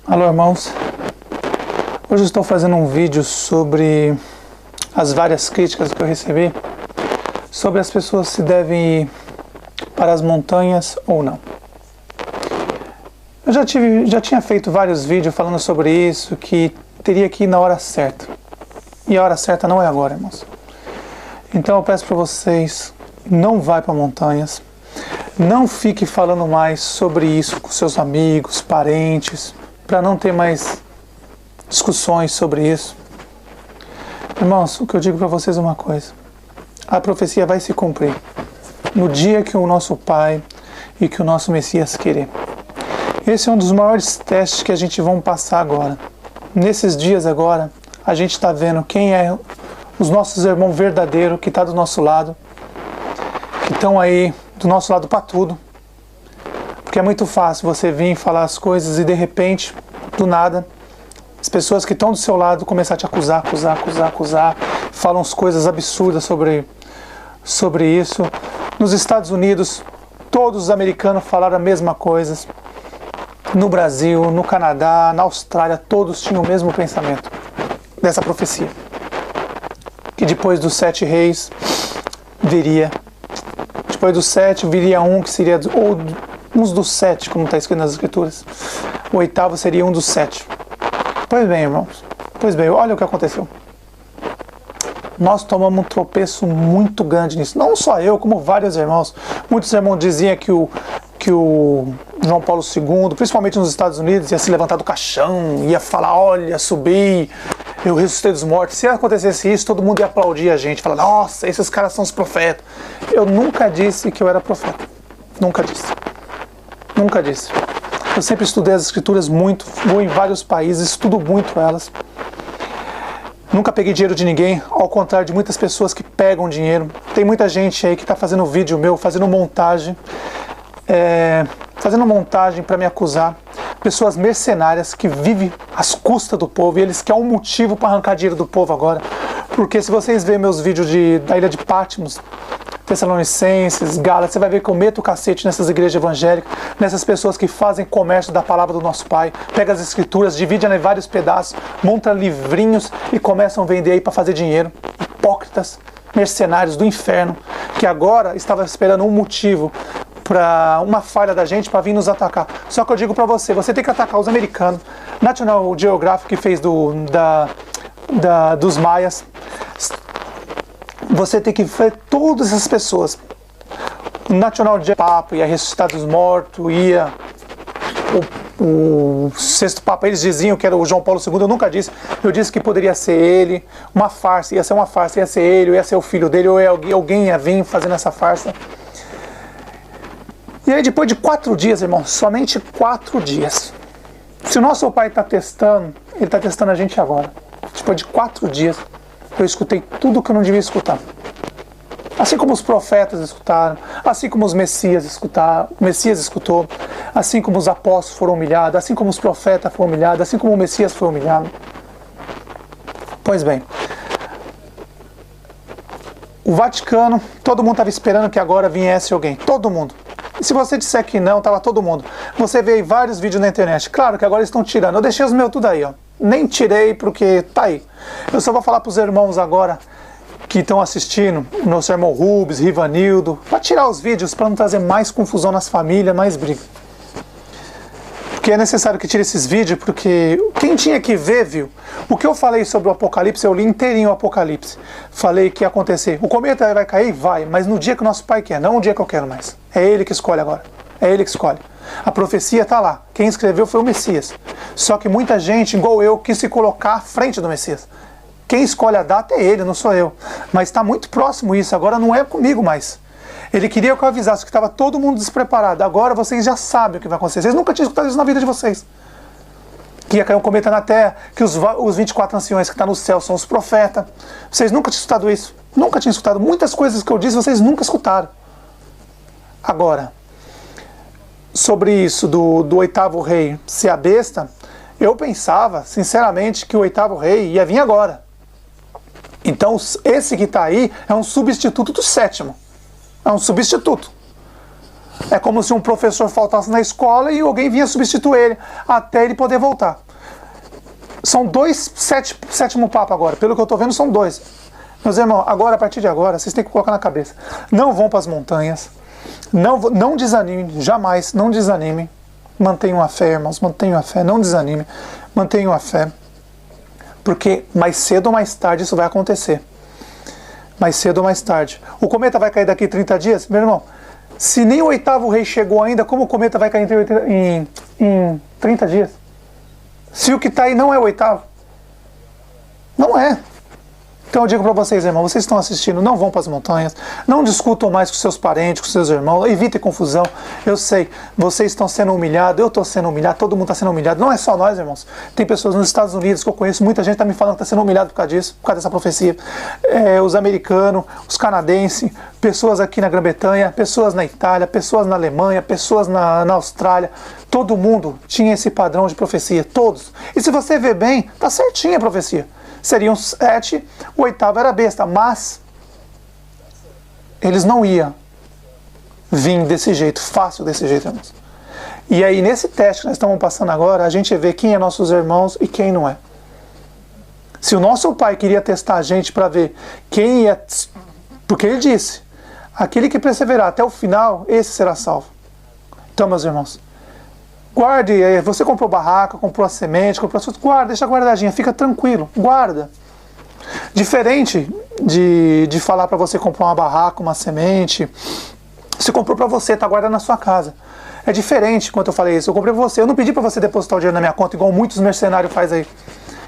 Alô, irmãos. Hoje eu estou fazendo um vídeo sobre as várias críticas que eu recebi sobre as pessoas se devem ir para as montanhas ou não. Eu já tinha feito vários vídeos falando sobre isso, que teria que ir na hora certa. E a hora certa não é agora, irmãos. Então eu peço para vocês, não vá para montanhas. Não fique falando mais sobre isso com seus amigos, parentes, para não ter mais discussões sobre isso. Irmãos, o que eu digo para vocês é uma coisa. A profecia vai se cumprir no dia que o nosso Pai e que o nosso Messias querer. Esse é um dos maiores testes que a gente vai passar agora. Nesses dias agora, a gente está vendo quem é os nossos irmãos verdadeiros que está do nosso lado, que estão aí do nosso lado para tudo. Porque é muito fácil você vir falar as coisas e de repente, do nada, as pessoas que estão do seu lado começam a te acusar, falam as coisas absurdas sobre isso. Nos Estados Unidos, todos os americanos falaram a mesma coisa. No Brasil, no Canadá, na Austrália, todos tinham o mesmo pensamento dessa profecia. Que depois dos 7 reis viria, depois dos 7 viria um que seria, ou uns dos 7, como está escrito nas Escrituras. O 8º seria um dos 7. Pois bem, irmãos, olha o que aconteceu. Nós tomamos um tropeço muito grande nisso. Não só eu, como vários irmãos. Muitos irmãos diziam que o João Paulo II, principalmente nos Estados Unidos, ia se levantar do caixão, ia falar, olha, subi, eu ressuscitei dos mortos. Se acontecesse isso, todo mundo ia aplaudir a gente, falar, nossa, esses caras são os profetas. Eu nunca disse que eu era profeta. Nunca disse. Nunca disse. Eu sempre estudei as Escrituras muito, vou em vários países, estudo muito elas. Nunca peguei dinheiro de ninguém, ao contrário de muitas pessoas que pegam dinheiro. Tem muita gente aí que está fazendo vídeo meu, fazendo montagem para me acusar. Pessoas mercenárias que vivem às custas do povo e eles querem um motivo para arrancar dinheiro do povo agora. Porque se vocês verem meus vídeos da ilha de Patmos, Tessalonicenses, Gálatas, você vai ver que eu meto o cacete nessas igrejas evangélicas, nessas pessoas que fazem comércio da palavra do nosso Pai, pega as Escrituras, divide ela em vários pedaços, monta livrinhos e começam a vender aí para fazer dinheiro. Hipócritas, mercenários do inferno, que agora estavam esperando um motivo para uma falha da gente para vir nos atacar. Só que eu digo para você tem que atacar os americanos. National Geographic que fez dos maias. Você tem que ver todas essas pessoas. O National Geographic ia ressuscitar dos mortos, ia o sexto Papa, eles diziam que era o João Paulo II, eu nunca disse. Eu disse que poderia ser ele, uma farsa, ia ser uma farsa, ia ser ele, ia ser o filho dele, ou alguém ia vir fazendo essa farsa. E aí depois de 4 dias, irmão, somente 4 dias. Se o nosso Pai está testando, Ele está testando a gente agora. Depois de 4 dias, eu escutei tudo que eu não devia escutar. Assim como os profetas escutaram, assim como os Messias escutaram, o Messias escutou, assim como os apóstolos foram humilhados, assim como os profetas foram humilhados, assim como o Messias foi humilhado. Pois bem, o Vaticano, todo mundo estava esperando que agora viesse alguém, todo mundo. E se você disser que não, estava todo mundo. Você vê aí vários vídeos na internet. Claro que agora eles estão tirando. Eu deixei os meus tudo aí, ó. Nem tirei porque tá aí. Eu só vou falar para os irmãos agora que estão assistindo, o nosso irmão Rubens, Rivanildo, para tirar os vídeos, para não trazer mais confusão nas famílias, mais briga. Porque é necessário que tire esses vídeos, porque quem tinha que ver, viu? O que eu falei sobre o Apocalipse, eu li inteirinho o Apocalipse. Falei que ia acontecer. O cometa vai cair? Vai, mas no dia que o nosso Pai quer, não o dia que eu quero mais. É Ele que escolhe agora. É Ele que escolhe. A profecia está lá. Quem escreveu foi o Messias. Só que muita gente, igual eu, quis se colocar à frente do Messias. Quem escolhe a data é Ele, não sou eu. Mas está muito próximo isso, agora não é comigo mais. Ele queria que eu avisasse que estava todo mundo despreparado. Agora vocês já sabem o que vai acontecer. Vocês nunca tinham escutado isso na vida de vocês. Que ia cair um cometa na Terra, que os 24 anciões que estão no céu são os profetas. Vocês nunca tinham escutado isso. Nunca tinham escutado. Muitas coisas que eu disse, vocês nunca escutaram. Agora, sobre isso do 8º rei ser a besta, eu pensava, sinceramente, que o 8º rei ia vir agora. Então, esse que está aí é um substituto do 7º. É um substituto. É como se um professor faltasse na escola e alguém vinha substituir ele até ele poder voltar. São dois, sétimo Papa agora. Pelo que eu estou vendo, são dois. Meus irmãos, agora, a partir de agora, vocês têm que colocar na cabeça. Não vão para as montanhas. Não desanimem, jamais, não desanimem. Mantenham a fé, irmãos, mantenham a fé, não desanimem. Mantenham a fé. Porque mais cedo ou mais tarde isso vai acontecer. Mais cedo ou mais tarde. O cometa vai cair daqui 30 dias? Meu irmão, se nem o 8º rei chegou ainda, como o cometa vai cair em 30 dias? Se o que está aí não é o 8º? Não é. Então eu digo para vocês, irmãos, vocês estão assistindo, não vão para as montanhas, não discutam mais com seus parentes, com seus irmãos, evitem confusão. Eu sei, vocês estão sendo humilhados, eu estou sendo humilhado, todo mundo está sendo humilhado. Não é só nós, irmãos. Tem pessoas nos Estados Unidos que eu conheço, muita gente está me falando que está sendo humilhado por causa disso, por causa dessa profecia. Os americanos, os canadenses, pessoas aqui na Grã-Bretanha, pessoas na Itália, pessoas na Alemanha, pessoas na Austrália. Todo mundo tinha esse padrão de profecia, todos. E se você ver bem, está certinha a profecia. Seriam 7, o 8º era besta, mas eles não iam vir desse jeito, fácil desse jeito, irmãos. E aí, nesse teste que nós estamos passando agora, a gente vê quem é nossos irmãos e quem não é. Se o nosso pai queria testar a gente para ver quem ia... Porque ele disse, aquele que perseverar até o final, esse será salvo. Então, meus irmãos, guarde, você comprou barraca, comprou a semente, comprou as coisas, guarda, deixa guardadinha, fica tranquilo, guarda. Diferente de falar para você comprar uma barraca, uma semente, você comprou para você, tá guardando na sua casa. É diferente quando eu falei isso, eu comprei para você, eu não pedi para você depositar o dinheiro na minha conta, igual muitos mercenários fazem aí,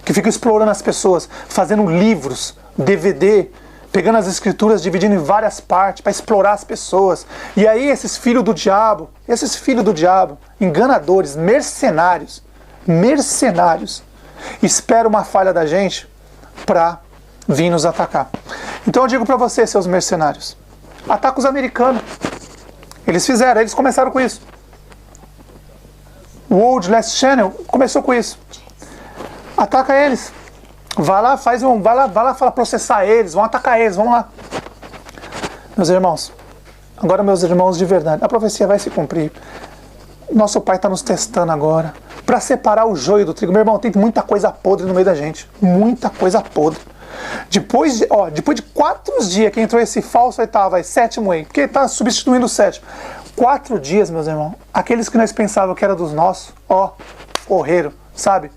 que ficam explorando as pessoas, fazendo livros, DVD, pegando as escrituras, dividindo em várias partes para explorar as pessoas. E aí esses filhos do diabo, enganadores, mercenários, esperam uma falha da gente para vir nos atacar. Então eu digo para vocês, seus mercenários, ataca os americanos. Eles começaram com isso. O World Last Channel começou com isso. Ataca eles. Vai lá, fala processar eles, vão atacar eles, vamos lá. Meus irmãos, agora meus irmãos de verdade, a profecia vai se cumprir. Nosso Pai está nos testando agora, para separar o joio do trigo. Meu irmão, tem muita coisa podre no meio da gente, muita coisa podre. Depois de 4 dias que entrou esse falso 8º, 7º aí, porque está substituindo o 7º. 4 dias, meus irmãos, aqueles que nós pensávamos que era dos nossos, correram, sabe?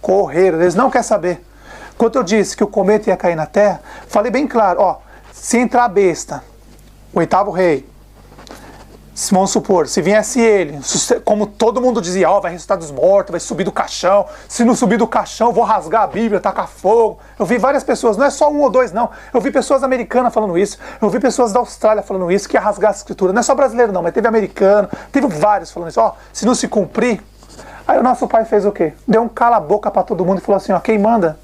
Correram, eles não querem saber. Quando eu disse que o cometa ia cair na Terra, falei bem claro, se entrar a besta, o 8º rei, vamos supor, se viesse ele, como todo mundo dizia, vai ressuscitar dos mortos, vai subir do caixão, se não subir do caixão, vou rasgar a Bíblia, tacar fogo. Eu vi várias pessoas, não é só 1 ou 2 não, eu vi pessoas americanas falando isso, eu vi pessoas da Austrália falando isso, que ia rasgar a escritura, não é só brasileiro não, mas teve americano, teve vários falando isso, se não se cumprir. Aí o nosso Pai fez o quê? Deu um cala a boca para todo mundo e falou assim, quem manda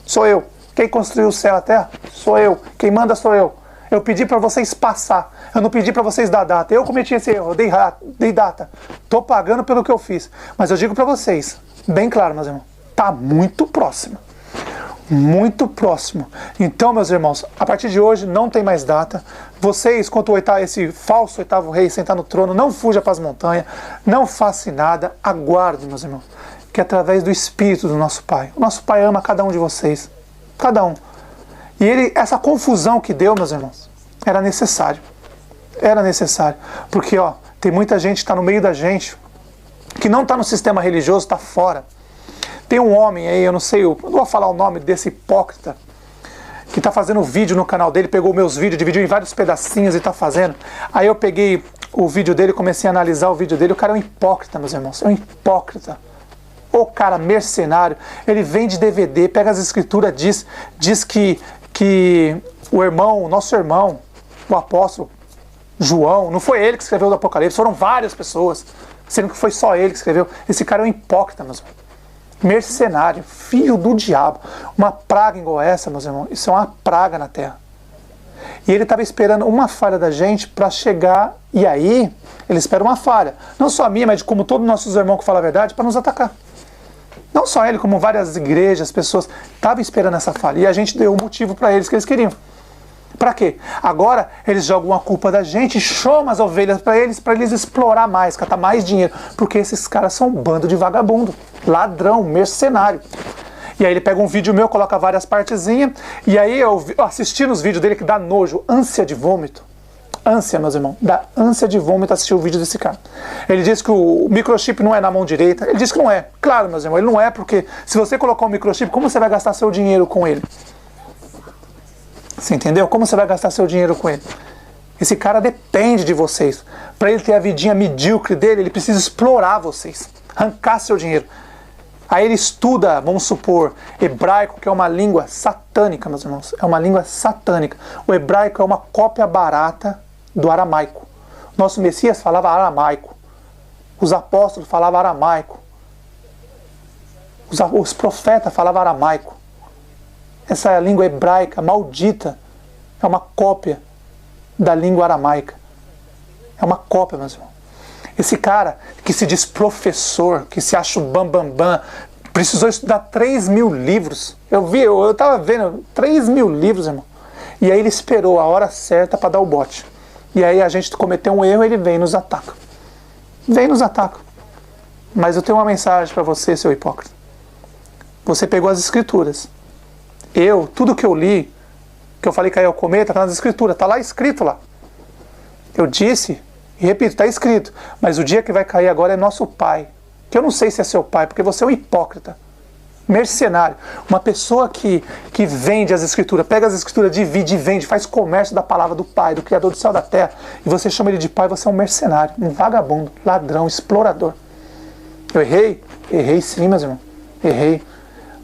sou eu, quem construiu o céu e a terra sou eu, quem manda sou eu. Eu pedi para vocês passar, eu não pedi para vocês dar data. Eu cometi esse erro, eu dei data. Estou pagando pelo que eu fiz. Mas eu digo para vocês, bem claro, meus irmãos, está muito próximo. Muito próximo. Então, meus irmãos, a partir de hoje não tem mais data. Vocês, quanto esse falso 8º rei sentar no trono, não fuja para as montanhas, não faça nada, aguarde, meus irmãos, que através do Espírito do nosso Pai. O nosso Pai ama cada um de vocês. Cada um. E essa confusão que deu, meus irmãos, era necessário. Era necessário. Porque, tem muita gente que está no meio da gente, que não está no sistema religioso, está fora. Tem um homem aí, eu não vou falar o nome desse hipócrita, que está fazendo vídeo no canal dele, pegou meus vídeos, dividiu em vários pedacinhos e está fazendo. Aí eu peguei o vídeo dele, comecei a analisar o vídeo dele, o cara é um hipócrita, meus irmãos, é um hipócrita. O cara mercenário, ele vende DVD, pega as escrituras, diz que o nosso irmão, o apóstolo João, não foi ele que escreveu o Apocalipse, foram várias pessoas, sendo que foi só ele que escreveu. Esse cara é um hipócrita, meus irmãos. Mercenário, filho do diabo. Uma praga igual essa, meus irmãos, isso é uma praga na terra. E ele estava esperando uma falha da gente para chegar, e aí ele espera uma falha, não só a minha, mas de como todos os nossos irmãos que falam a verdade, para nos atacar. Não só ele, como várias igrejas, pessoas estavam esperando essa falha. E a gente deu o motivo para eles que eles queriam. Para quê? Agora eles jogam a culpa da gente, chamam as ovelhas para eles explorar mais, catar mais dinheiro. Porque esses caras são um bando de vagabundo, ladrão, mercenário. E aí ele pega um vídeo meu, coloca várias partezinhas, e aí eu assisti nos vídeos dele que dá nojo, ânsia de vômito. Ânsia, meus irmãos, dá ânsia de vômito assistir o vídeo desse cara. Ele diz que o microchip não é na mão direita, ele diz que não é. Claro, meus irmãos, ele não é porque se você colocar um microchip, como você vai gastar seu dinheiro com ele? Você entendeu? Como você vai gastar seu dinheiro com ele? Esse cara depende de vocês. Para ele ter a vidinha medíocre dele, ele precisa explorar vocês, arrancar seu dinheiro. Aí ele estuda, vamos supor, hebraico, que é uma língua satânica, meus irmãos. É uma língua satânica. O hebraico é uma cópia barata do aramaico. Nosso Messias falava aramaico. Os apóstolos falavam aramaico. Os profetas falavam aramaico. Essa língua hebraica maldita é uma cópia da língua aramaica. É uma cópia, meus irmãos. Esse cara que se diz professor, que se acha o bambambam, precisou estudar 3.000 livros. Eu estava vendo 3.000 livros, irmão. E aí ele esperou a hora certa para dar o bote. E aí a gente cometeu um erro e ele vem e nos ataca. Vem e nos ataca. Mas eu tenho uma mensagem para você, seu hipócrita. Você pegou as escrituras. Tudo que eu li, que eu falei que caiu o cometa, está nas escrituras, está lá escrito lá. Eu disse, e repito, está escrito, mas o dia que vai cair agora é nosso pai. Que eu não sei se é seu pai, porque você é um hipócrita, mercenário. Uma pessoa que vende as escrituras, pega as escrituras, divide e vende, faz comércio da palavra do pai, do Criador do céu e da terra, e você chama ele de pai, você é um mercenário, um vagabundo, ladrão, explorador. Eu errei? Errei sim, meus irmãos, errei.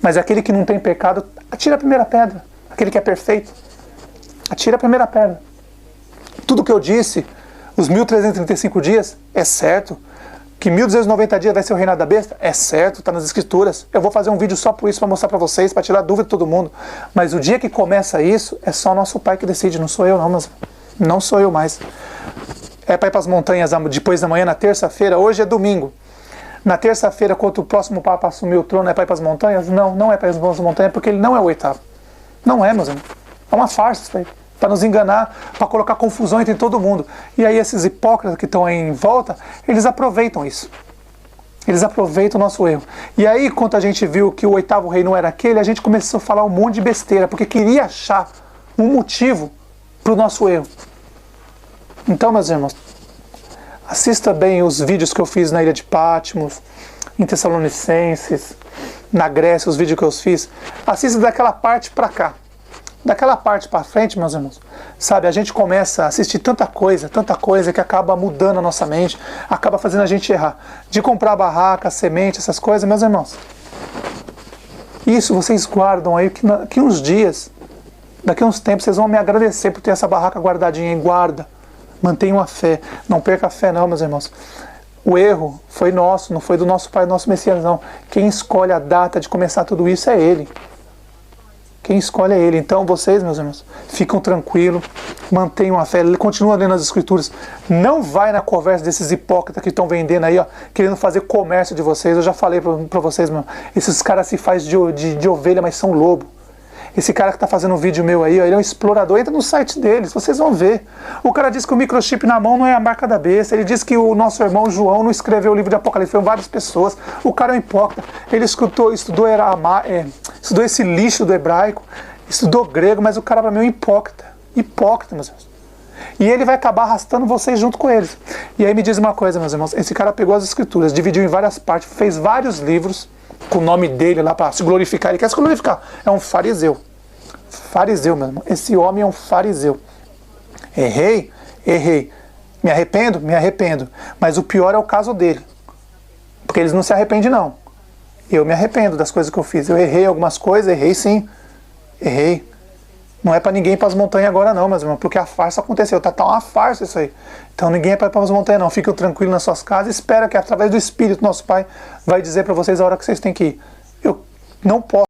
Mas aquele que não tem pecado, atira a primeira pedra. Aquele que é perfeito, atira a primeira pedra. Tudo que eu disse, os 1335 dias, é certo. Que 1290 dias vai ser o reinado da besta, é certo, está nas escrituras. Eu vou fazer um vídeo só por isso, para mostrar para vocês, para tirar dúvida de todo mundo. Mas o dia que começa isso, é só o nosso pai que decide, não sou eu não, mas não sou eu mais. É para ir para as montanhas depois da manhã, na terça-feira, hoje é domingo. Na terça-feira, quando o próximo Papa assumir o trono, é para ir para as montanhas? Não, não é para ir para as montanhas, porque ele não é o oitavo. Não é, meus irmãos. É uma farsa isso aí. Para nos enganar, para colocar confusão entre todo mundo. E aí esses hipócritas que estão aí em volta, eles aproveitam isso. Eles aproveitam o nosso erro. E aí, quando a gente viu que o oitavo rei não era aquele, a gente começou a falar um monte de besteira, porque queria achar um motivo para o nosso erro. Então, meus irmãos, assista bem os vídeos que eu fiz na ilha de Patmos, em Tessalonicenses, na Grécia, os vídeos que eu fiz. Assista daquela parte para cá. Daquela parte para frente, meus irmãos, sabe, a gente começa a assistir tanta coisa que acaba mudando a nossa mente, acaba fazendo a gente errar. De comprar barraca, semente, essas coisas, meus irmãos. Isso vocês guardam aí, que daqui uns dias, daqui uns tempos, vocês vão me agradecer por ter essa barraca guardadinha aí. Guarda, mantenham a fé, não perca a fé não, meus irmãos. O erro foi nosso, não foi do nosso pai, do nosso Messias, não. Quem escolhe a data de começar tudo isso é ele. Quem escolhe é ele. Então vocês, meus irmãos, ficam tranquilos, mantenham a fé, continuam lendo as escrituras. Não vai na conversa desses hipócritas que estão vendendo aí, ó, querendo fazer comércio de vocês. Eu já falei para vocês, meu, esses caras se fazem de ovelha, mas são lobo. Esse cara que está fazendo um vídeo meu aí, ó, ele é um explorador, entra no site deles, vocês vão ver. O cara diz que o microchip na mão não é a marca da besta, ele diz que o nosso irmão João não escreveu o livro de Apocalipse, foram várias pessoas. O cara é um hipócrita, ele estudou esse lixo do hebraico, estudou grego, mas o cara para mim é um hipócrita, meus irmãos. E ele vai acabar arrastando vocês junto com eles. E aí me diz uma coisa, meus irmãos, esse cara pegou as escrituras, dividiu em várias partes, fez vários livros, com o nome dele lá para se glorificar. Ele quer se glorificar. É um fariseu. Fariseu, meu irmão. Esse homem é um fariseu. Errei? Errei. Me arrependo? Me arrependo. Mas o pior é o caso dele. Porque eles não se arrependem, não. Eu me arrependo das coisas que eu fiz. Eu errei algumas coisas, errei sim. Errei. Não é para ninguém ir para as montanhas agora não, meus irmãos, porque a farsa aconteceu. Tá uma farsa isso aí. Então ninguém é para ir para as montanhas não. Fiquem tranquilos nas suas casas. Espera que através do Espírito nosso Pai vai dizer para vocês a hora que vocês têm que ir. Eu não posso